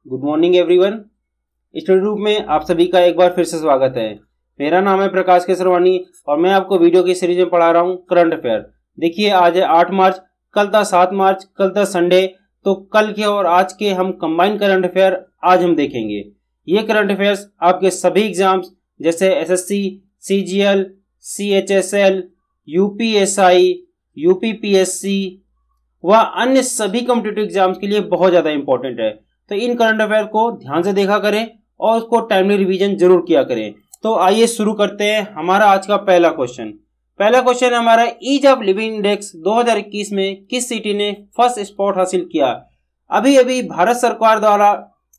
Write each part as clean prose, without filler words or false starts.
Good morning everyone. Study group में आप सभी का एक बार फिर से स्वागत है। मेरा नाम है प्रकाश केसरवानी और मैं आपको वीडियो की सीरीज में पढ़ा रहा हूँ करंट अफेयर। देखिए आज है 8 मार्च, कल था 7 मार्च, कल था संडे। तो कल के और आज के हम कंबाइंड करंट अफेयर आज हम देखेंगे। ये करंट अफेयर्स आपके सभी एग्जाम्स जैसे SSC, CGL, CHSL, UPSI, UPPSC व अन्य सभी कॉम्पिटिटिव एग्जाम्स के लिए बहुत ज़्यादा इंपॉर्टेंट है। तो इन करंट अफेयर को ध्यान से देखा करें और उसको टाइमली रिवीजन जरूर किया करें। तो आइए शुरू करते हैं। हमारा आज का पहला क्वेश्चन है हमारा, ईज ऑफ लिविंग इंडेक्स 2021 में किस सिटी ने फर्स्ट स्पॉट हासिल किया। अभी अभी भारत सरकार द्वारा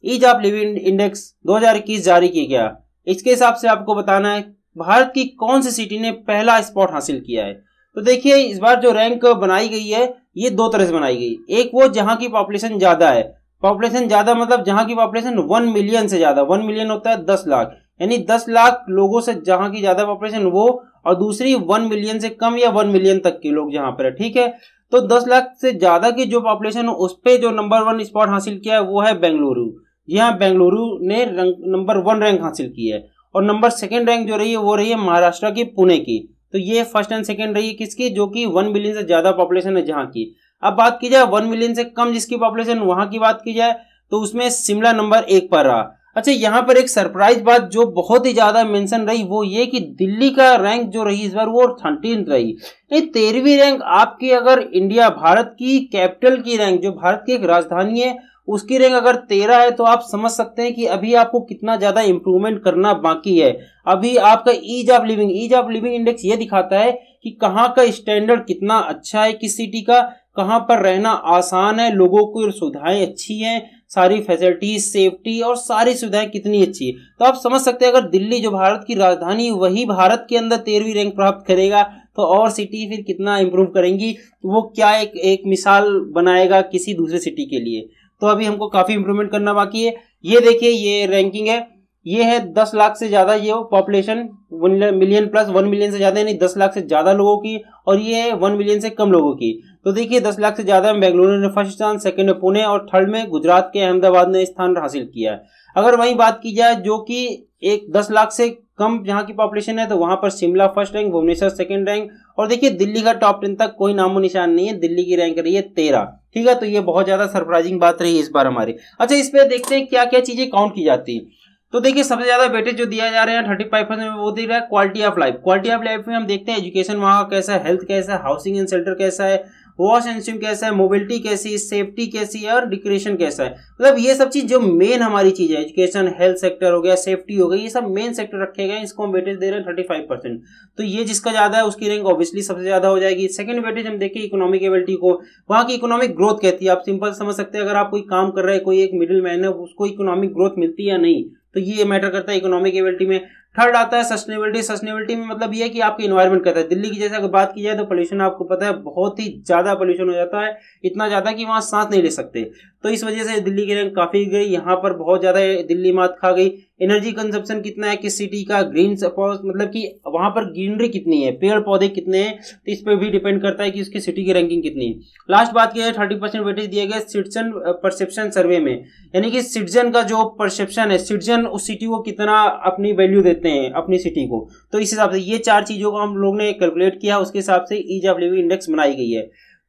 ईज ऑफ लिविंग इंडेक्स 2021 जारी किया गया। इसके हिसाब से आपको बताना है भारत की कौन सी सिटी ने पहला स्पॉट हासिल किया है। तो देखिए इस बार जो रैंक बनाई गई है ये दो तरह से बनाई गई। एक वो जहां की पॉपुलेशन ज्यादा है, पॉपुलेशन ज्यादा मतलब जहां की पॉपुलेशन 1 मिलियन से ज्यादा, 1 मिलियन होता है 10 लाख, यानी 10 लाख लोगों से जहां की ज्यादा पॉपुलेशन वो, और दूसरी 1 मिलियन से कम या 1 मिलियन तक के लोग जहां पर है। ठीक है, तो 10 लाख से ज्यादा की जो पॉपुलेशन है उस पे जो नंबर 1 स्पॉट हासिल किया है वो है बेंगलुरु। जी हाँ, बेंगलुरु ने नंबर 1 रैंक हासिल की है। और नंबर 2 रैंक जो रही है वो रही है महाराष्ट्र की पुणे की। तो ये फर्स्ट एंड सेकंड रही है किसकी, जो कि 1 मिलियन से ज्यादा पॉपुलेशन है जहां की। अब बात की जाए 1 मिलियन से कम जिसकी पॉपुलेशन वहां की बात की जाए तो उसमें शिमला नंबर 1 पर रहा। अच्छा, यहाँ पर एक सरप्राइज बात जो बहुत ही ज्यादा मेंशन रही वो ये कि दिल्ली का रैंक जो रही इस बार वो 13th रही। नहीं, 13वीं रैंक आपकी अगर इंडिया भारत की कैपिटल की रैंक, जो भारत की एक राजधानी है उसकी रैंक अगर 13 है तो आप समझ सकते हैं कि अभी आपको कितना ज्यादा इंप्रूवमेंट करना बाकी है। अभी आपका ईज ऑफ लिविंग इंडेक्स ये दिखाता है कि कहाँ का स्टैंडर्ड कितना अच्छा है, किस सिटी का कहाँ पर रहना आसान है, लोगों को सुविधाएं अच्छी हैं, सारी फैसिलिटीज, सेफ्टी और सारी सुविधाएं कितनी अच्छी है। तो आप समझ सकते हैं अगर दिल्ली जो भारत की राजधानी वही भारत के अंदर 13वीं रैंक प्राप्त करेगा तो और सिटी फिर कितना इंप्रूव करेंगी, वो क्या एक मिसाल बनाएगा किसी दूसरे सिटी के लिए। तो अभी हमको काफी इंप्रूवमेंट करना बाकी है। ये देखिए ये रैंकिंग है, ये है 10 लाख से ज्यादा, ये पॉपुलेशन 1 मिलियन प्लस 1 मिलियन से ज्यादा यानी 10 लाख से ज्यादा लोगों की, और ये है 1 मिलियन से कम लोगों की। तो देखिए 10 लाख से ज्यादा में बेंगलुरु ने फर्स्ट स्थान, सेकंड में पुणे और थर्ड में गुजरात के अहमदाबाद ने स्थान हासिल किया है। अगर वही बात की जाए जो कि एक 10 लाख से कम जहां की पॉपुलेशन है तो वहां पर Shimla first rank, Bhubaneswar second rank, और देखिए दिल्ली का टॉप 10 तक कोई नामो निशान नहीं है। दिल्ली की रैंक रही है 13। ठीक है, तो ये बहुत ज्यादा सरप्राइजिंग बात रही इस बार हमारी। अच्छा, इस पे देखते हैं क्या क्या चीजें काउंट की जाती है। तो देखिए सबसे ज्यादा वेटेज जो दिया जा रहे हैं 35% में वो दिख रहा है quality of life. Quality of life में हम देखते हैं एजुकेशन वहाँ का कैसा है, हेल्थ कैसा है, हाउसिंग एंड शेल्टर कैसा है, वॉश एंड स्विम कैसा है, मोबिलिटी कैसी है, सेफ्टी कैसी है और रिक्रिएशन कैसा है। मतलब ये सब चीज जो मेन हमारी चीज है, एजुकेशन, हेल्थ सेक्टर हो गया, सेफ्टी हो गई, ये सब मेन सेक्टर रखे गए, इसको हम वेटेज दे रहे हैं 35%। तो ये जिसका ज्यादा है उसकी रैंक ऑब्वियसली सबसे ज्यादा हो जाएगी। सेकंड वेटेज हम देखिए इकोनॉमिक एबिलिटी को, वहाँ की इकोनॉमिक ग्रोथ कहती है। आप सिंपल समझ सकते हैं अगर आप कोई काम कर रहे हैं, कोई एक मिडिल मैन है, उसको इकोनॉमिक ग्रोथ मिलती है या नहीं, तो ये मैटर करता है इकोनॉमिक एबिलिटी में। थर्ड आता है सस्टेनेबिलिटी में मतलब ये है कि आपके एनवायरनमेंट कहता है। दिल्ली की जैसे अगर बात की जाए तो पोल्यूशन आपको पता है बहुत ही ज्यादा पोल्यूशन हो जाता है, इतना ज्यादा कि वहां सांस नहीं ले सकते। तो इस वजह से दिल्ली की रैंक काफी गई, यहाँ पर बहुत ज्यादा दिल्ली मात खा गई। एनर्जी कंजप्शन कितना है किस सिटी का, ग्रीन मतलब कि वहां पर ग्रीनरी कितनी है, पेड़ पौधे कितने हैं, तो इस पर भी डिपेंड करता है कि उसकी सिटी की रैंकिंग कितनी है। लास्ट बात की है 30% वेटेज दिए गए सिटीजन परसेप्शन सर्वे में, यानी कि सिटीजन का जो परसेप्शन है, सिटीजन उस सिटी को कितना अपनी वैल्यू देते हैं अपनी सिटी को। तो इस हिसाब से ये 4 चीजों को हम लोग ने कैलकुलेट किया, उसके हिसाब से ईज ऑफ लिविंग इंडेक्स बनाई गई है।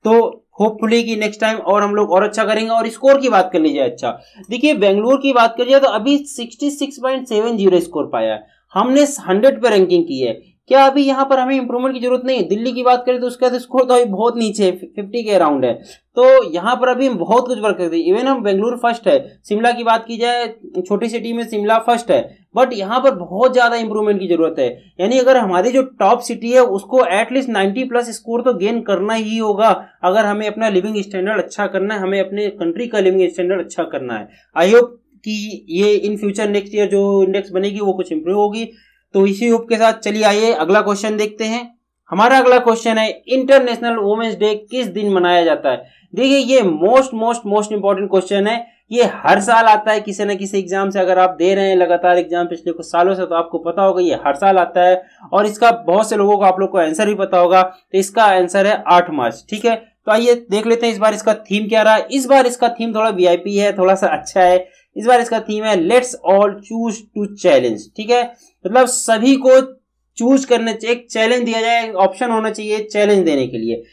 तो होपफुली कि नेक्स्ट टाइम और हम लोग और अच्छा करेंगे। और स्कोर की बात कर लीजिए, अच्छा देखिए बेंगलुरु की बात करिए तो अभी 66.70 स्कोर पाया है, हमने 100 पे रैंकिंग की है। क्या अभी यहाँ पर हमें इंप्रूवमेंट की जरूरत नहीं है। दिल्ली की बात करें तो उसका स्कोर तो अभी बहुत नीचे है, 50 के अराउंड है। तो यहाँ पर अभी हम बहुत कुछ वर्क करते हैं। इवन हम बेंगलुरु फर्स्ट है, शिमला की बात की जाए छोटी सिटी में शिमला फर्स्ट है, बट यहाँ पर बहुत ज्यादा इंप्रूवमेंट की जरूरत है। यानी अगर हमारी जो टॉप सिटी है उसको एटलीस्ट 90+ स्कोर तो गेन करना ही होगा अगर हमें अपना लिविंग स्टैंडर्ड अच्छा करना है, हमें अपने कंट्री का लिविंग स्टैंडर्ड अच्छा करना है। आई होप कि ये इन फ्यूचर नेक्स्ट ईयर जो इंडेक्स बनेगी वो कुछ इंप्रूव होगी। तो इसी होप के साथ चलिए आइए अगला क्वेश्चन देखते हैं। हमारा अगला क्वेश्चन है इंटरनेशनल वुमेन्स डे किस दिन मनाया जाता है। देखिए ये मोस्ट इंपॉर्टेंट क्वेश्चन है। ये हर साल आता है किसी न किसी एग्जाम से, अगर आप दे रहे हैं लगातार एग्जाम पिछले कुछ सालों से तो आपको पता होगा ये हर साल आता है। और इसका बहुत से लोगों को आप लोग को आंसर भी पता होगा। तो इसका आंसर है 8 मार्च। ठीक है, तो आइए देख लेते हैं इस बार इसका थीम क्या रहा है। इस बार इसका थीम थोड़ा वीआईपी है, थोड़ा सा अच्छा है। इस बार इसका थीम है let's all choose to challenge. ठीक है, मतलब सभी को चूज करने, एक चैलेंज दिया जाए, ऑप्शन होना चाहिए चैलेंज देने के लिए,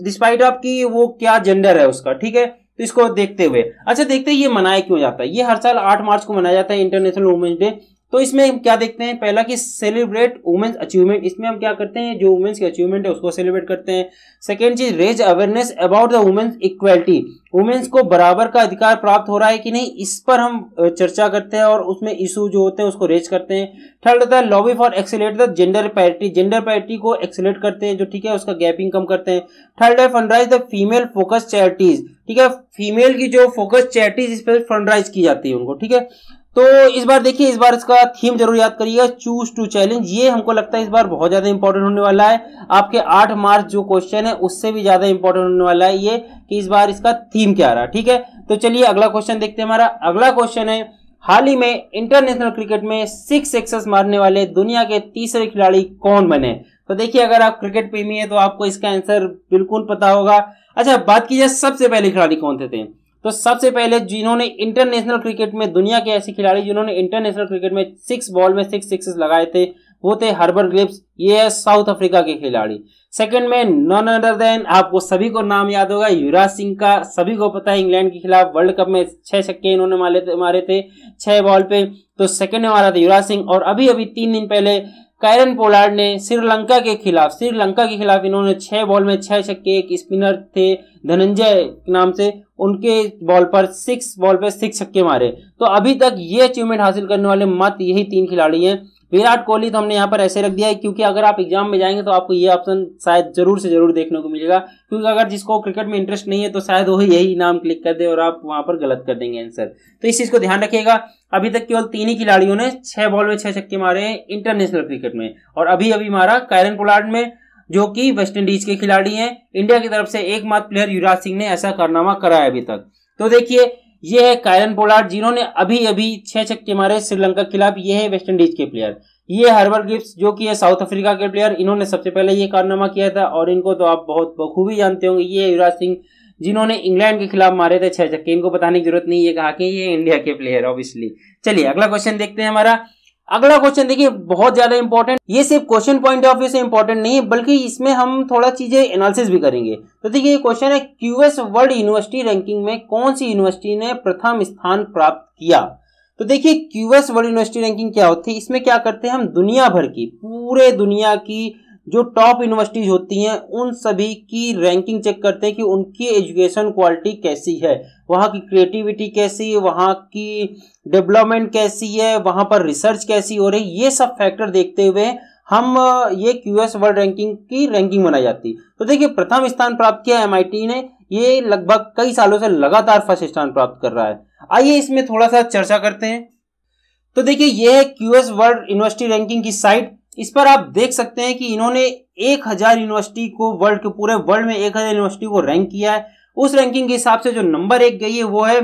डिस्पाइट ऑफ कि वो क्या जेंडर है उसका। ठीक है, तो इसको देखते हुए अच्छा देखते हैं ये मनाया क्यों जाता है। ये हर साल 8 मार्च को मनाया जाता है इंटरनेशनल वुमेन्स डे। तो इसमें हम क्या देखते हैं, पहला कि सेलिब्रेट वुमेन्स अचीवमेंट, इसमें हम क्या करते हैं, जो वुमेन्स की अचीवमेंट है उसको सेलिब्रेट करते हैं। सेकेंड चीज, raise awareness about the women's equality, women's को बराबर का अधिकार प्राप्त हो रहा है कि नहीं, इस पर हम चर्चा करते हैं और उसमें इशू जो होते हैं उसको रेज करते हैं। थर्ड होता है lobby for accelerate the gender parity, gender parity को एक्सेलेरेट करते हैं, जो ठीक है उसका गैपिंग कम करते हैं। थर्ड है फंडराइज द फीमेल फोकस चैरिटीज, ठीक है, फीमेल की जो फोकस चैरिटीज इस पर फंडराइज की जाती है उनको। ठीक है, तो इस बार देखिए, इस बार इसका थीम जरूर याद करिएगा, चूज टू चैलेंज। ये हमको लगता है इस बार बहुत ज्यादा इंपॉर्टेंट होने वाला है, आपके 8 मार्च जो क्वेश्चन है उससे भी ज्यादा इंपॉर्टेंट होने वाला है ये, कि इस बार इसका थीम क्या रहा। ठीक है, तो चलिए अगला क्वेश्चन देखते हैं। हमारा अगला क्वेश्चन है, हाल ही में इंटरनेशनल क्रिकेट में 6 सिक्सेस मारने वाले दुनिया के तीसरे खिलाड़ी कौन बने। तो देखिए, अगर आप क्रिकेट प्रेमी है तो आपको इसका आंसर बिल्कुल पता होगा। अच्छा, बात की जाए सबसे पहले खिलाड़ी कौन थे, तो सबसे पहले जिन्होंने इंटरनेशनल क्रिकेट में, दुनिया के ऐसे खिलाड़ी जिन्होंने इंटरनेशनल क्रिकेट में 6 बॉल में 6 सिक्सेस लगाए थे, वो थे हर्बर्ट ग्लिफ्स, ये है साउथ अफ्रीका के खिलाड़ी। सेकंड में नॉन अदर देन, आपको सभी को नाम याद होगा, युवराज सिंह का, सभी को पता है इंग्लैंड के खिलाफ वर्ल्ड कप में 6 छक्के इन्होंने मारे थे 6 बॉल पे। तो सेकंड में हमारा था युवराज सिंह। और अभी 3 दिन पहले कायरन पोलार्ड ने श्रीलंका के खिलाफ इन्होंने 6 बॉल में 6 छक्के, एक स्पिनर थे धनंजय नाम से, उनके बॉल पर 6 बॉल पे 6 छक्के मारे। तो अभी तक ये अचीवमेंट हासिल करने वाले मात्र यही 3 खिलाड़ी हैं। विराट कोहली तो हमने यहाँ पर ऐसे रख दिया है क्योंकि अगर आप एग्जाम में जाएंगे तो आपको ये ऑप्शन शायद जरूर से जरूर देखने को मिलेगा, क्योंकि अगर जिसको क्रिकेट में इंटरेस्ट नहीं है तो शायद वो यही नाम क्लिक कर दे और आप वहां पर गलत कर देंगे आंसर। तो इस चीज को ध्यान रखिएगा। अभी तक केवल 3 ही खिलाड़ियों ने 6 बॉल में 6 छक्के मारे हैं इंटरनेशनल क्रिकेट में, और अभी मारा कायरन पोलार्ड में, जो कि वेस्ट इंडीज के खिलाड़ी हैं। इंडिया की तरफ से एकमात्र प्लेयर युवराज सिंह ने ऐसा कारनामा करा है अभी तक। तो देखिए, ये है कायरन पोलार्ड जिन्होंने अभी 6 छक्के मारे श्रीलंका के खिलाफ, ये है वेस्ट इंडीज के प्लेयर। ये हर्बर्ट गिब्स जो कि है साउथ अफ्रीका के प्लेयर, इन्होंने सबसे पहले ये कारनामा किया था, और इनको तो आप बहुत बखूबी जानते होंगे। ये युवराज सिंह जिन्होंने इंग्लैंड के खिलाफ मारे थे 6 छक्के, इनको बताने की जरूरत नहीं है कहा कि ये इंडिया के प्लेयर ऑब्वियसली। चलिए अगला क्वेश्चन देखते हैं। हमारा अगला क्वेश्चन देखिए बहुत ज्यादा इंपॉर्टेंट, ये सिर्फ क्वेश्चन पॉइंट ऑफ व्यू से इंपॉर्टेंट नहीं है बल्कि इसमें हम थोड़ा चीजें एनालिसिस भी करेंगे। तो देखिए ये क्वेश्चन है, क्यूएस वर्ल्ड यूनिवर्सिटी रैंकिंग में कौन सी यूनिवर्सिटी ने प्रथम स्थान प्राप्त किया। तो देखिए क्यूएस वर्ल्ड यूनिवर्सिटी रैंकिंग क्या होती है, इसमें क्या करते हैं हम, दुनिया भर की, पूरे दुनिया की जो टॉप यूनिवर्सिटीज होती हैं उन सभी की रैंकिंग चेक करते हैं कि उनकी एजुकेशन क्वालिटी कैसी है, वहाँ की क्रिएटिविटी कैसी है, वहाँ की डेवलपमेंट कैसी है, वहाँ पर रिसर्च कैसी हो रही, ये सब फैक्टर देखते हुए हम ये क्यूएस वर्ल्ड रैंकिंग की रैंकिंग बनाई जाती। तो देखिए प्रथम स्थान प्राप्त किया एमआईटी ने, ये लगभग कई सालों से लगातार फर्स्ट स्थान प्राप्त कर रहा है। आइए इसमें थोड़ा सा चर्चा करते हैं। तो देखिए ये है क्यूएस वर्ल्ड यूनिवर्सिटी रैंकिंग की साइट, इस पर आप देख सकते हैं कि इन्होंने 1000 यूनिवर्सिटी को, वर्ल्ड के पूरे वर्ल्ड में 1000 यूनिवर्सिटी को रैंक किया है। उस रैंकिंग के हिसाब से जो नंबर 1 गई है वो है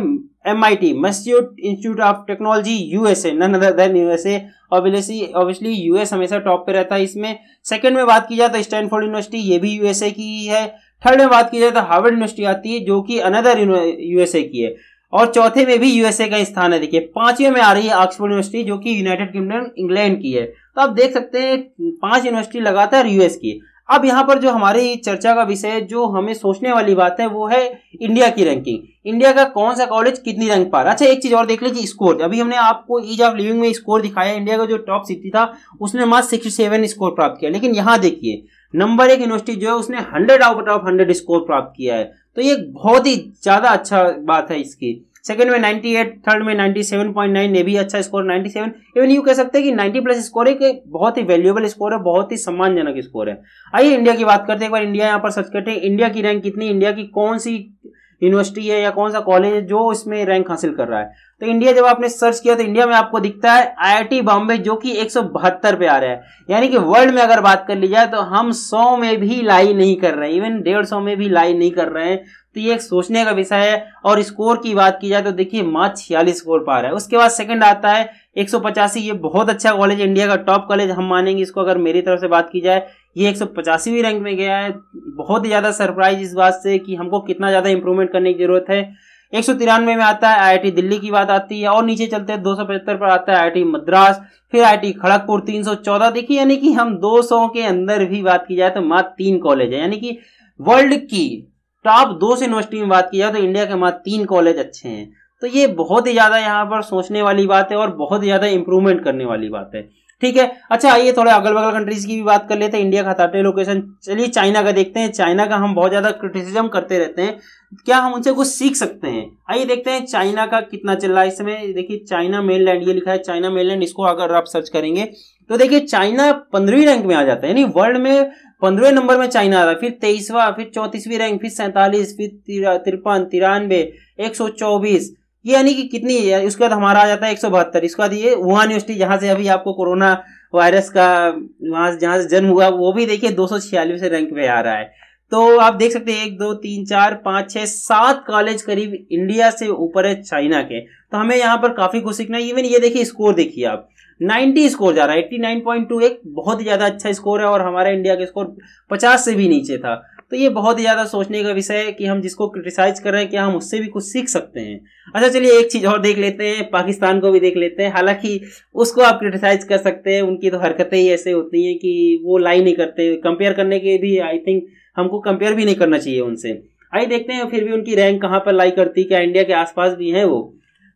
MIT, Massachusetts Institute of Technology USA, none other than USA. Obviously US हमेशा टॉप पे रहता है इसमें। सेकंड में बात की जाए तो स्टैनफोर्ड यूनिवर्सिटी, ये भी यूएसए की ही है। थर्ड में बात की जाए तो हार्वर्ड यूनिवर्सिटी आती है जो कि अनदर यूएसए की है, और चौथे में भी यूएसए का स्थान है। देखिए पांचवें में आ रही है ऑक्सफोर्ड यूनिवर्सिटी जो कि यूनाइटेड किंगडम इंग्लैंड की है। तो आप देख सकते हैं 5 यूनिवर्सिटी लगातार यूएस की। अब यहाँ पर जो हमारी चर्चा का विषय, जो हमें सोचने वाली बात है वो है इंडिया की रैंकिंग। इंडिया का कौन सा कॉलेज कितनी रैंक पा रहा है। अच्छा एक चीज और देख लीजिए, स्कोर। अभी हमने आपको ईज ऑफ लिविंग में स्कोर दिखाया, इंडिया का जो टॉप सिटी था उसने मात्र 67 स्कोर प्राप्त किया, लेकिन यहाँ देखिए नंबर 1 यूनिवर्सिटी जो है उसने 100 आउट ऑफ 100 स्कोर प्राप्त किया है। तो ये बहुत ही ज्यादा अच्छा बात है इसकी। सेकंड में 98, थर्ड में 97.9, ये भी अच्छा स्कोर 97। इवन यू कह सकते हैं कि 90+ स्कोर है, कि बहुत ही वैल्यूएबल स्कोर है, बहुत ही सम्मानजनक स्कोर है। आइए इंडिया की बात करते हैं। एक बार इंडिया यहाँ पर सर्च करते हैं, इंडिया की रैंक कितनी, इंडिया की कौन सी यूनिवर्सिटी है या कौन सा कॉलेज है जो इसमें रैंक हासिल कर रहा है। तो इंडिया जब आपने सर्च किया तो इंडिया में आपको दिखता है IIT बॉम्बे जो कि 172 पे आ रहा है। यानी कि वर्ल्ड में अगर बात कर ली जाए तो हम 100 में भी लाई नहीं कर रहे हैं, इवन 150 में भी लाई नहीं कर रहे हैं। तो ये एक सोचने का विषय है। और स्कोर की बात की जाए तो देखिए मात्र 46 स्कोर पा रहा है। उसके बाद सेकंड आता है 185, ये बहुत अच्छा कॉलेज, इंडिया का टॉप कॉलेज हम मानेंगे इसको अगर मेरी तरफ से बात की जाए। ये 185वीं रैंक में गया है। बहुत ही ज्यादा सरप्राइज इस बात से कि हमको कितना ज्यादा इंप्रूवमेंट करने की जरूरत है। 193 में आता है IIT दिल्ली की बात आती है, और नीचे चलते हैं 275 पर आता है IIT मद्रास, फिर IIT खड़गपुर 314। देखिए यानी कि हम 200 के अंदर भी बात की जाए तो मात्र 3 कॉलेज है, यानी कि वर्ल्ड की टॉप 200 यूनिवर्सिटी में बात की जाए तो इंडिया के मात्र 3 कॉलेज अच्छे हैं। तो ये बहुत ही ज्यादा यहाँ पर सोचने वाली बात है और बहुत ही ज्यादा इंप्रूवमेंट करने वाली बात है। ठीक है, अच्छा आइए थोड़े अगल बगल कंट्रीज की भी बात कर लेते हैं। इंडिया का हटाते लोकेशन, चलिए चाइना का देखते हैं। चाइना का हम बहुत ज्यादा क्रिटिसिज्म करते रहते हैं, क्या हम उनसे कुछ सीख सकते हैं? आइए देखते हैं चाइना का कितना चल रहा है इस समय। देखिए चाइना मेनलैंड, ये लिखा है चाइना मेनलैंड, इसको अगर आप सर्च करेंगे तो देखिए चाइना 15वीं रैंक में आ जाता है, यानी वर्ल्ड में 15वें नंबर में चाइना आ रहा है, फिर 23वां, फिर 34वीं रैंक, फिर 47, फिर 53, 93, 124, ये यानी कि कितनी है। उसके बाद हमारा आ जाता है 172। इसके बाद ये वुहान यूनिवर्सिटी जहां से अभी आपको कोरोना वायरस का वहां जहां से जन्म हुआ, वो भी देखिए 246 रैंक पे आ रहा है। तो आप देख सकते हैं 1 2 3 4 5 6 7 कॉलेज करीब इंडिया से ऊपर है चाइना के। तो हमें यहाँ पर काफी कुछ सीखना है। इवन ये देखिए स्कोर देखिए आप, 90 स्कोर जा रहा है, 89.2 एक बहुत ही ज्यादा अच्छा स्कोर है, और हमारा इंडिया का स्कोर 50 से भी नीचे था। तो ये बहुत ही ज्यादा सोचने का विषय है कि हम जिसको क्रिटिसाइज कर रहे हैं क्या हम उससे भी कुछ सीख सकते हैं। अच्छा चलिए एक चीज और देख लेते हैं, पाकिस्तान को भी देख लेते हैं। हालांकि उसको आप क्रिटिसाइज कर सकते हैं, उनकी तो हरकतें ही ऐसे होती हैं कि वो लाई नहीं करते, कंपेयर करने के भी आई थिंक हमको कंपेयर भी नहीं करना चाहिए उनसे। आइए देखते हैं फिर भी उनकी रैंक कहाँ पर लाई करती, क्या इंडिया के आसपास भी है वो।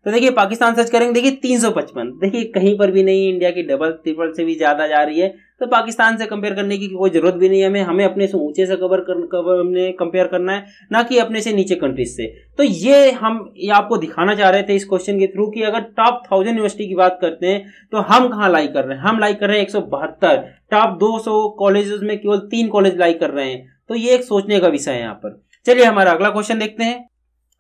तो देखिए पाकिस्तान सर्च करेंगे, देखिए 355, देखिए कहीं पर भी नहीं, इंडिया की डबल ट्रिपल से भी ज्यादा जा रही है। तो पाकिस्तान से कंपेयर करने की कोई जरूरत भी नहीं है, हमें अपने से ऊंचे से हमने कंपेयर करना है, ना कि अपने से नीचे कंट्रीज से। तो ये आपको दिखाना चाह रहे थे इस क्वेश्चन के थ्रू कि अगर टॉप 1000 यूनिवर्सिटी की बात करते हैं तो हम कहाँ लाई कर रहे हैं, हम लाई कर रहे हैं 172। टॉप 200 कॉलेजेस में केवल 3 कॉलेज लाई कर रहे हैं। तो ये एक सोचने का विषय है यहाँ पर। चलिए हमारा अगला क्वेश्चन देखते हैं।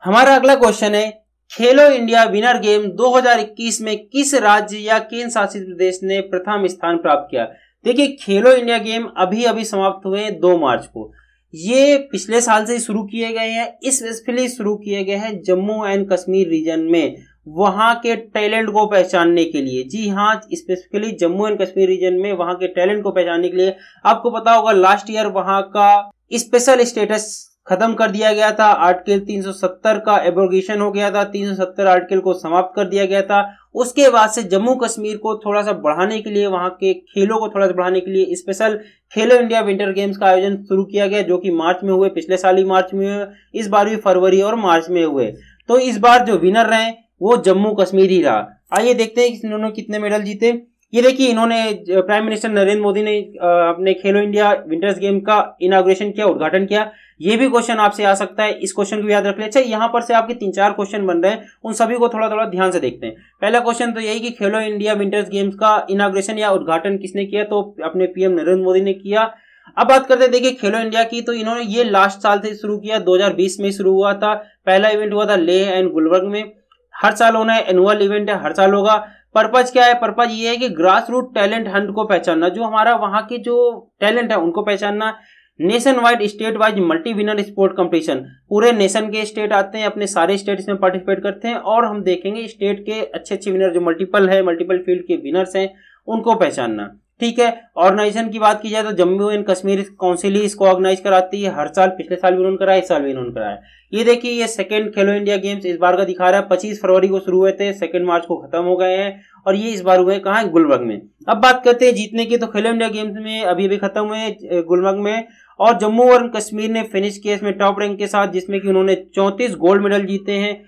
हमारा अगला क्वेश्चन है, खेलो इंडिया विनर गेम 2021 में किस राज्य या केंद्र शासित प्रदेश ने प्रथम स्थान प्राप्त किया? देखिए खेलो इंडिया गेम अभी अभी समाप्त हुए हैं 2 मार्च को। ये पिछले साल से शुरू किए गए हैं, स्पेसिफिकली शुरू किए गए हैं जम्मू एंड कश्मीर रीजन में, वहां के टैलेंट को पहचानने के लिए। जी हाँ, specifically Jammu and Kashmir region में वहां के टैलेंट को पहचानने के लिए। आपको पता होगा लास्ट ईयर वहां का स्पेशल स्टेटस खत्म कर दिया गया था, आर्टिकल 370 का एब्रोगेशन हो गया था, 370 आर्टिकल को समाप्त कर दिया गया था। उसके बाद से जम्मू कश्मीर को थोड़ा सा बढ़ाने के लिए, वहां के खेलों को थोड़ा सा बढ़ाने के लिए स्पेशल खेलो इंडिया विंटर गेम्स का आयोजन शुरू किया गया, जो कि मार्च में हुए। पिछले साल ही मार्च में हुए, इस बार भी फरवरी और मार्च में हुए। तो इस बार जो विनर रहे वो जम्मू कश्मीर ही रहा। आइए देखते हैं इन्होंने कितने मेडल जीते। ये देखिए इन्होंने प्राइम मिनिस्टर नरेंद्र मोदी ने अपने खेलो इंडिया विंटर्स गेम का इनाग्रेशन किया, उद्घाटन किया। ये भी क्वेश्चन आपसे आ सकता है, इस क्वेश्चन को भी याद रख ले। अच्छा यहाँ पर से आपके 3-4 क्वेश्चन बन रहे हैं, उन सभी को थोड़ा थोड़ा ध्यान से देखते हैं। पहला क्वेश्चन तो यही कि खेलो इंडिया विंटर्स गेम्स का इनाग्रेशन या उद्घाटन किसने किया? तो अपने पीएम नरेंद्र मोदी ने किया। अब बात करते हैं देखिए खेलो इंडिया की, तो इन्होंने ये लास्ट साल से शुरू किया, 2020 में शुरू हुआ था। पहला इवेंट हुआ था लेह एंड गुलबर्ग में। हर साल होना है, एनुअल इवेंट है, हर साल होगा। पर्पज क्या है? पर्पज ये है कि ग्रास रूट टैलेंट हंट को पहचानना, जो हमारा वहां के जो टैलेंट है उनको पहचानना। Nation wide state wise multi winner sport competition, पूरे नेशन के स्टेट आते हैं, अपने सारे स्टेट इसमें पार्टिसिपेट करते हैं, और हम देखेंगे स्टेट के अच्छे अच्छे विनर जो मल्टीपल फील्ड के विनर्स हैं उनको पहचानना। ठीक है, ऑर्गेनाइजेशन की बात की जाए तो जम्मू एंड कश्मीर काउंसिल ही इसको ऑर्गेनाइज कराती है हर साल। पिछले साल भी उन्होंने कराया, इस साल भी उन्होंने कराया। ये देखिए ये सेकंड खेलो इंडिया गेम्स इस बार का दिखा रहा है। 25 फरवरी को शुरू हुए थे, 2 मार्च को खत्म हो गए हैं, और ये इस बार हुए कहाँ है? गुलबर्ग में। अब बात करते हैं जीतने की, तो खेलो इंडिया गेम्स में अभी अभी खत्म हुए गुलबर्ग में, और जम्मू और कश्मीर ने फिनिश किया इसमें टॉप रैंक के साथ, जिसमें कि उन्होंने 34 गोल्ड मेडल जीते हैं,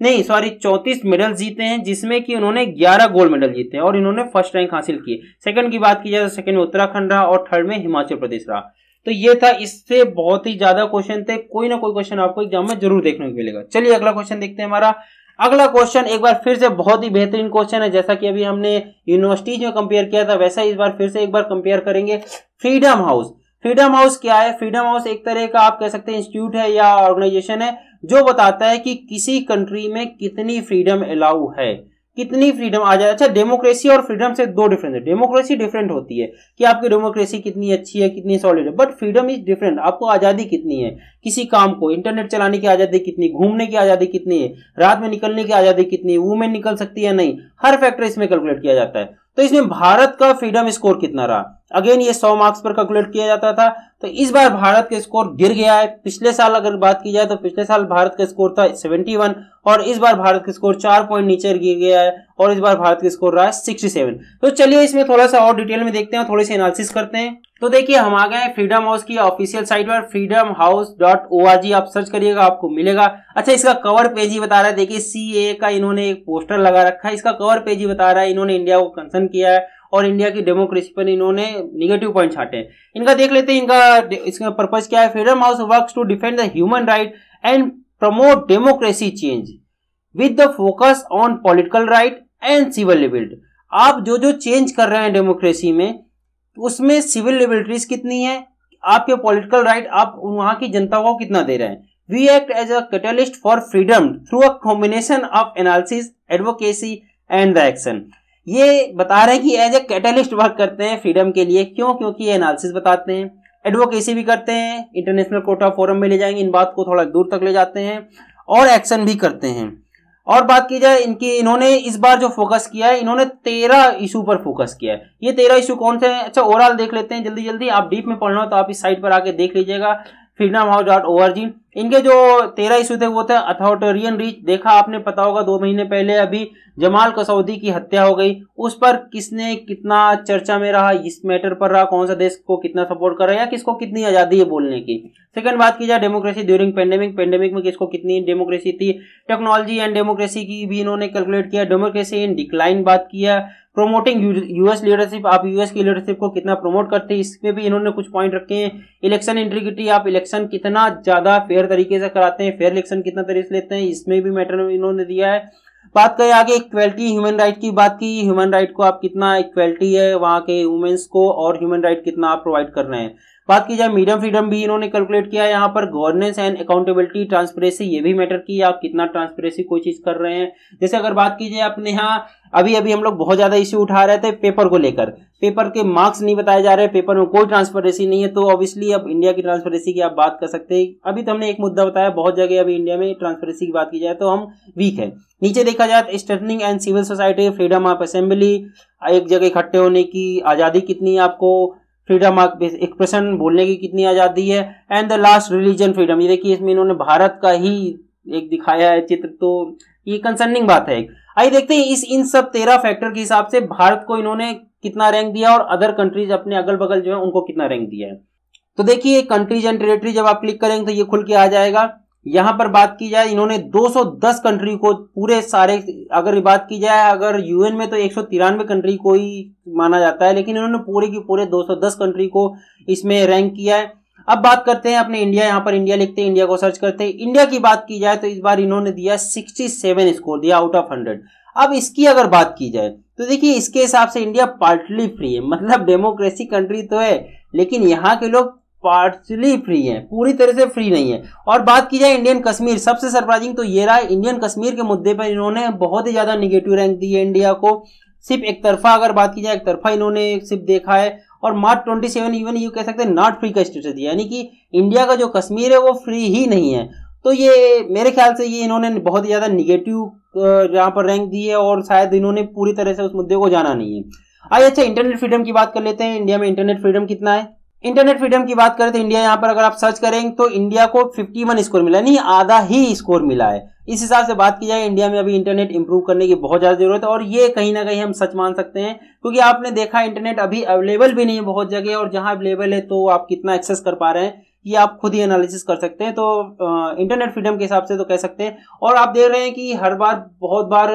नहीं सॉरी 34 मेडल जीते हैं, जिसमें कि उन्होंने 11 गोल्ड मेडल जीते हैं, और इन्होंने फर्स्ट रैंक हासिल की। सेकंड की बात की जाए तो सेकंड में उत्तराखंड रहा, और थर्ड में हिमाचल प्रदेश रहा। तो ये था, इससे बहुत ही ज्यादा क्वेश्चन थे, कोई ना कोई क्वेश्चन आपको एग्जाम में जरूर देखने को मिलेगा। चलिए अगला क्वेश्चन देखते हैं। हमारा अगला क्वेश्चन एक बार फिर से बहुत ही बेहतरीन क्वेश्चन है, जैसा कि अभी हमने यूनिवर्सिटीज में कंपेयर किया था, वैसा इस बार फिर से एक बार कंपेयर करेंगे। फ्रीडम हाउस, फ्रीडम हाउस क्या है? फ्रीडम हाउस एक तरह का आप कह सकते हैं इंस्टीट्यूट है या ऑर्गेनाइजेशन है, जो बताता है कि किसी कंट्री में कितनी फ्रीडम अलाउ है, कितनी फ्रीडम आ जाए। अच्छा, डेमोक्रेसी और फ्रीडम से 2 डिफरेंस है। डेमोक्रेसी डिफरेंट होती है कि आपकी डेमोक्रेसी कितनी अच्छी है, कितनी सॉलिड है, बट फ्रीडम इज डिफरेंट। आपको आजादी कितनी है किसी काम को, इंटरनेट चलाने की आजादी कितनी, घूमने की आजादी कितनी है, रात में निकलने की आजादी कितनी है, वुमेन निकल सकती है नहीं, हर फैक्टर इसमें कैलकुलेट किया जाता है। तो इसमें भारत का फ्रीडम स्कोर कितना रहा? अगेन ये 100 मार्क्स पर कैलकुलेट किया जाता था। तो इस बार भारत का स्कोर गिर गया है। पिछले साल अगर बात की जाए तो पिछले साल भारत का स्कोर था 71 और इस बार भारत का स्कोर 4 पॉइंट नीचे गिर गया है और इस बार भारत का स्कोर रहा है 67। तो चलिए इसमें थोड़ा सा और डिटेल में देखते हैं, थोड़ी सी एनालिसिस करते हैं। तो देखिए हम आ गए हैं फ्रीडम हाउस की ऑफिशियल साइट पर, freedomhouse.org आप सर्च करिएगा आपको मिलेगा। अच्छा, इसका कवर पेज ही बता रहा है, देखिए CAA का इन्होंने एक पोस्टर लगा रखा है, इसका कवर पेज ही बता रहा है इन्होंने इंडिया को कंसर्न किया है और इंडिया की डेमोक्रेसी पर इन्होंने निगेटिव पॉइंट छाटे हैं। इनका देख लेते हैं, इसका पर्पस क्या है। Freedom House works to defend the human right and promote democracy change with the focus on political right and civil liberty. आप जो चेंज कर रहे हैं डेमोक्रेसी में, उसमें सिविल लिबर्टीज कितनी है, आपके पॉलिटिकल राइट आप वहां की जनता को कितना दे रहे हैं। We act as a catalyst for freedom through a combination of analysis, advocacy and the action. ये बता रहे हैं कि एज ए कैटलिस्ट वर्क करते हैं फ्रीडम के लिए। क्यों? क्योंकि ये एनालिसिस बताते हैं, एडवोकेसी भी करते हैं, इंटरनेशनल कोर्ट ऑफ फोरम में ले जाएंगे, इन बात को थोड़ा दूर तक ले जाते हैं और एक्शन भी करते हैं। और बात की जाए इन्होंने इस बार जो फोकस किया है, इन्होंने 13 इशू पर फोकस किया है। ये 13 इशू कौन से हैं? अच्छा, ओवरऑल देख लेते हैं जल्दी जल्दी। आप डीप में पढ़ना हो तो आप इस साइट पर आके देख लीजिएगा, freedomhouse.org। इनके जो 13 इशू थे वो थे अथॉरिटेरियन रीच, देखा आपने, पता होगा 2 महीने पहले अभी जमाल खशोगी की हत्या हो गई, उस पर किसने कितना चर्चा में रहा, इस मैटर पर रहा, कौन सा देश को कितना सपोर्ट कर रहा है या किसको कितनी आजादी है बोलने की। सेकंड बात की जाए डेमोक्रेसी ड्यूरिंग पेंडेमिक में किसको कितनी डेमोक्रेसी थी। टेक्नोलॉजी एंड डेमोक्रेसी की भी इन्होंने कैलकुलेट किया। डेमोक्रेसी इन डिक्लाइन बात किया। प्रोमोटिंग यूएस लीडरशिप, आप यूएस की लीडरशिप को कितना प्रमोट करते हैं, इसमें भी इन्होंने कुछ पॉइंट रखे हैं। इलेक्शन इंटीग्रिटी, आप इलेक्शन कितना ज्यादा फेयर तरीके से कराते हैं, फेयर इलेक्शन कितना तरीके से लेते हैं, इसमें भी मैटर इन्होंने दिया है। बात करें आगे इक्वलिटी ह्यूमन राइट की बात की, ह्यूमन राइट को आप कितना इक्वलिटी है वहां के वुमेन्स को और ह्यूमन राइट कितना आप प्रोवाइड कर रहे हैं। बात की जाए मीडियम फ्रीडम भी इन्होंने कैलकुलेट किया है यहाँ पर। गवर्नेंस एंड अकाउंटेबिलिटी, ट्रांसपेरेंसी, ये भी मैटर की, आप कितना ट्रांसपेरेंसी कोई चीज कर रहे हैं। जैसे अगर बात की जाए अपने यहाँ अभी हम लोग बहुत ज्यादा इश्यू उठा रहे थे पेपर को लेकर, पेपर के मार्क्स नहीं बताए जा रहे, पेपर में कोई ट्रांसपेरेंसी नहीं है, तो ऑब्वियसली अब इंडिया की ट्रांसपेरेंसी की आप बात कर सकते हैं। अभी तो हमने एक मुद्दा बताया, बहुत जगह अभी इंडिया में ट्रांसपेरेंसी की बात की जाए तो हम वीक है। नीचे देखा जाए strengthening and civil society, freedom of assembly, एक जगह इकट्ठे होने की आजादी कितनी है आपको, फ्रीडम ऑफ एक्सप्रेशन, बोलने की कितनी आजादी है, and the last religion freedom. ये देखिए इसमें इन्होंने भारत का ही एक दिखाया है चित्र, तो ये कंसर्निंग बात है। आइए देखते हैं इन सब 13 फैक्टर के हिसाब से भारत को इन्होंने कितना रैंक दिया और अदर कंट्रीज अपने अगल बगल जो है उनको कितना रैंक दिया है। तो देखिए कंट्रीज एंड टेरिटरी जब आप क्लिक करेंगे तो ये खुल के आ जाएगा। यहां पर बात की जाए इन्होंने 210 कंट्री को पूरे सारे, अगर बात की जाए अगर यूएन में तो 193 कंट्री को ही माना जाता है, लेकिन इन्होंने पूरे की पूरे 210 कंट्री को इसमें रैंक किया है। अब बात करते हैं अपने इंडिया, यहाँ पर इंडिया लिखते हैं, इंडिया को सर्च करते हैं। इंडिया की बात की जाए तो इस बार इन्होंने दिया 67 स्कोर दिया आउट ऑफ 100। अब इसकी अगर बात की जाए तो देखिए इसके हिसाब से इंडिया पार्टली फ्री है, मतलब डेमोक्रेसी कंट्री तो है लेकिन यहाँ के लोग पार्टली फ्री हैं, पूरी तरह से फ्री नहीं है। और बात की जाए इंडियन कश्मीर, सबसे सरप्राइजिंग तो ये रहा, इंडियन कश्मीर के मुद्दे पर इन्होंने बहुत ही ज्यादा निगेटिव रैंक दी है इंडिया को। सिर्फ एक तरफा अगर बात की जाए, एक तरफा इन्होंने सिर्फ देखा है और मार्च 27 इवन ये कह सकते हैं नॉट फ्री का स्टेटस दिया, यानी कि इंडिया का जो कश्मीर है वो फ्री ही नहीं है। तो ये मेरे ख्याल से ये इन्होंने बहुत ही ज्यादा निगेटिव यहाँ पर रैंक दी है और शायद इन्होंने पूरी तरह से उस मुद्दे को जाना नहीं है। आइए अच्छा इंटरनेट फ्रीडम की बात कर लेते हैं। इंडिया में इंटरनेट फ्रीडम कितना है। इंटरनेट फ्रीडम की बात करें तो इंडिया यहाँ पर अगर आप सर्च करेंगे तो इंडिया को 51 स्कोर मिला, नहीं आधा ही स्कोर मिला है। इस हिसाब से बात की जाए इंडिया में अभी इंटरनेट इंप्रूव करने की बहुत ज्यादा जरूरत है और ये कहीं ना कहीं हम सच मान सकते हैं, क्योंकि आपने देखा इंटरनेट अभी अवेलेबल भी नहीं है बहुत जगह, और जहां अवेलेबल है तो आप कितना एक्सेस कर पा रहे हैं ये आप खुद ही एनालिसिस कर सकते हैं। तो इंटरनेट फ्रीडम के हिसाब से तो कह सकते हैं। और आप देख रहे हैं कि हर बार बहुत बार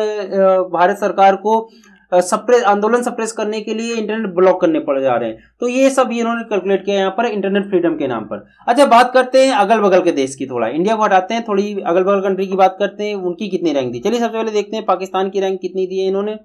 भारत सरकार को आंदोलन सप्रेस करने के लिए इंटरनेट ब्लॉक करने पड़ जा रहे हैं, तो ये सब इन्होंने कैलकुलेट किया यहाँ पर इंटरनेट फ्रीडम के नाम पर। अच्छा बात करते हैं अगल बगल के देश की, थोड़ा इंडिया को हटाते हैं, थोड़ी अगल बगल कंट्री की बात करते हैं, उनकी कितनी रैंक दी। चलिए सबसे पहले देखते हैं पाकिस्तान की रैंक कितनी दी है इन्होंने।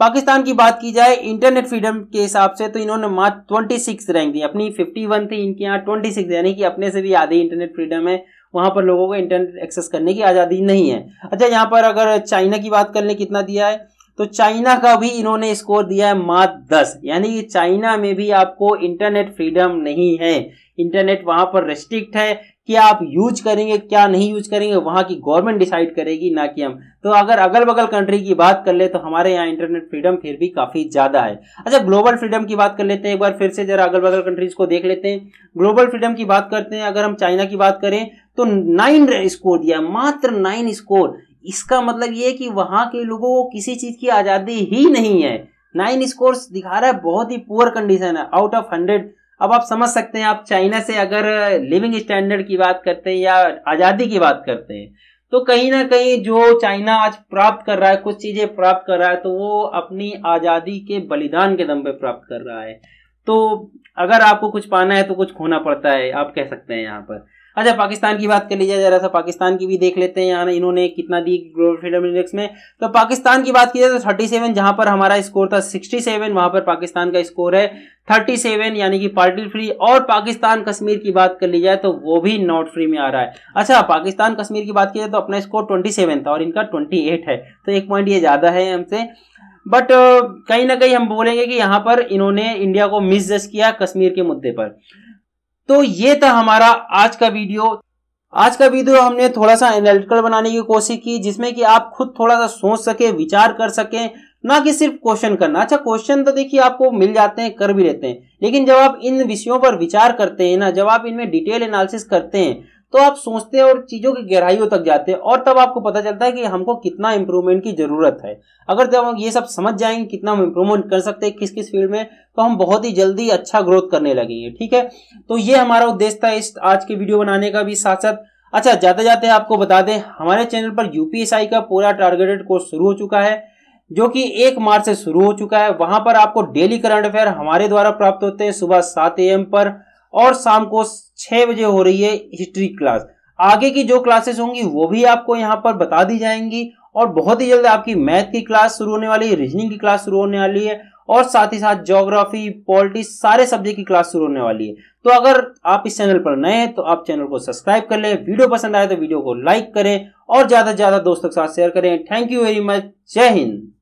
पाकिस्तान की बात की जाए इंटरनेट फ्रीडम के हिसाब से तो इन्होंने मात्र 26 रैंक दी, अपनी 51 थी, इनके यहाँ 26, यानी कि अपने से भी आधी इंटरनेट फ्रीडम है, वहां पर लोगों को इंटरनेट एक्सेस करने की आजादी नहीं है। अच्छा यहाँ पर अगर चाइना की बात कर ले कितना दिया है, तो चाइना का भी इन्होंने स्कोर दिया है मात्र 10, यानी कि चाइना में भी आपको इंटरनेट फ्रीडम नहीं है। इंटरनेट वहां पर रेस्ट्रिक्ट है कि आप यूज करेंगे क्या नहीं यूज करेंगे, वहां की गवर्नमेंट डिसाइड करेगी, ना कि हम। तो अगर अगल बगल कंट्री की बात कर ले तो हमारे यहाँ इंटरनेट फ्रीडम फिर भी काफी ज्यादा है। अच्छा, ग्लोबल फ्रीडम की बात कर लेते हैं एक बार फिर से, जरा अगल बगल कंट्रीज को देख लेते हैं। ग्लोबल फ्रीडम की बात करते हैं, अगर हम चाइना की बात करें तो 9 स्कोर दिया, मात्र 9 स्कोर। इसका मतलब ये कि वहां के लोगों को किसी चीज की आजादी ही नहीं है। 9 स्कोर्स दिखा रहा है बहुत ही पुअर कंडीशन है आउट ऑफ 100। अब आप समझ सकते हैं, आप चाइना से अगर लिविंग स्टैंडर्ड की बात करते हैं या आजादी की बात करते हैं, तो कहीं ना कहीं जो चाइना आज प्राप्त कर रहा है, कुछ चीजें प्राप्त कर रहा है, तो वो अपनी आजादी के बलिदान के दम पे प्राप्त कर रहा है। तो अगर आपको कुछ पाना है तो कुछ खोना पड़ता है, आप कह सकते हैं यहाँ पर। अच्छा, पाकिस्तान की बात कर लीजिए जरा सा, पाकिस्तान की भी देख लेते हैं। यहाँ इन्होंने कितना दी ग्लोबल फ्रीडम इंडेक्स में। तो पाकिस्तान की बात की जाए तो 37, जहां पर हमारा स्कोर था 67, वहां पर पाकिस्तान का स्कोर है 37, यानी कि पार्टी फ्री। और पाकिस्तान कश्मीर की बात कर ली जाए तो वो भी नॉट फ्री में आ रहा है। अच्छा, पाकिस्तान कश्मीर की बात की जाए तो अपना स्कोर 27 था और इनका 28 है, तो 1 पॉइंट ये ज्यादा है हमसे। बट कहीं ना कहीं हम बोलेंगे कि यहाँ पर इन्होंने इंडिया को मिसजज किया कश्मीर के मुद्दे पर। तो ये था हमारा आज का वीडियो। आज का वीडियो हमने थोड़ा सा एनालिटिकल बनाने की कोशिश की, जिसमें कि आप खुद थोड़ा सा सोच सके, विचार कर सके, ना कि सिर्फ क्वेश्चन करना। अच्छा, क्वेश्चन तो देखिए आपको मिल जाते हैं, कर भी लेते हैं, लेकिन जब आप इन विषयों पर विचार करते हैं ना, जब आप इनमें डिटेल एनालिसिस करते हैं, तो आप सोचते हैं और चीजों की गहराइयों तक जाते हैं, और तब आपको पता चलता है कि हमको कितना इंप्रूवमेंट की जरूरत है। अगर जब हम ये सब समझ जाएंगे कितना हम इंप्रूवमेंट कर सकते हैं किस किस फील्ड में, तो हम बहुत ही जल्दी अच्छा ग्रोथ करने लगेंगे। ठीक है, तो ये हमारा उद्देश्य था इस आज के वीडियो बनाने का भी साथ साथ। अच्छा, जाते जाते आपको बता दें, हमारे चैनल पर यूपीएसआई का पूरा टारगेटेड कोर्स शुरू हो चुका है, जो कि 1 मार्च से शुरू हो चुका है। वहां पर आपको डेली करंट अफेयर हमारे द्वारा प्राप्त होते हैं सुबह 7 AM पर, और शाम को 6 बजे हो रही है हिस्ट्री क्लास। आगे की जो क्लासेस होंगी वो भी आपको यहाँ पर बता दी जाएंगी, और बहुत ही जल्द आपकी मैथ की क्लास शुरू होने वाली है, रीजनिंग की क्लास शुरू होने वाली है, और साथ ही साथ ज्योग्राफी, पॉलिटिक्स, सारे सब्जेक्ट की क्लास शुरू होने वाली है। तो अगर आप इस चैनल पर नए हैं तो आप चैनल को सब्सक्राइब कर लें, वीडियो पसंद आए तो वीडियो को लाइक करें और ज्यादा से ज्यादा दोस्तों के साथ शेयर करें। थैंक यू वेरी मच, जय हिंद।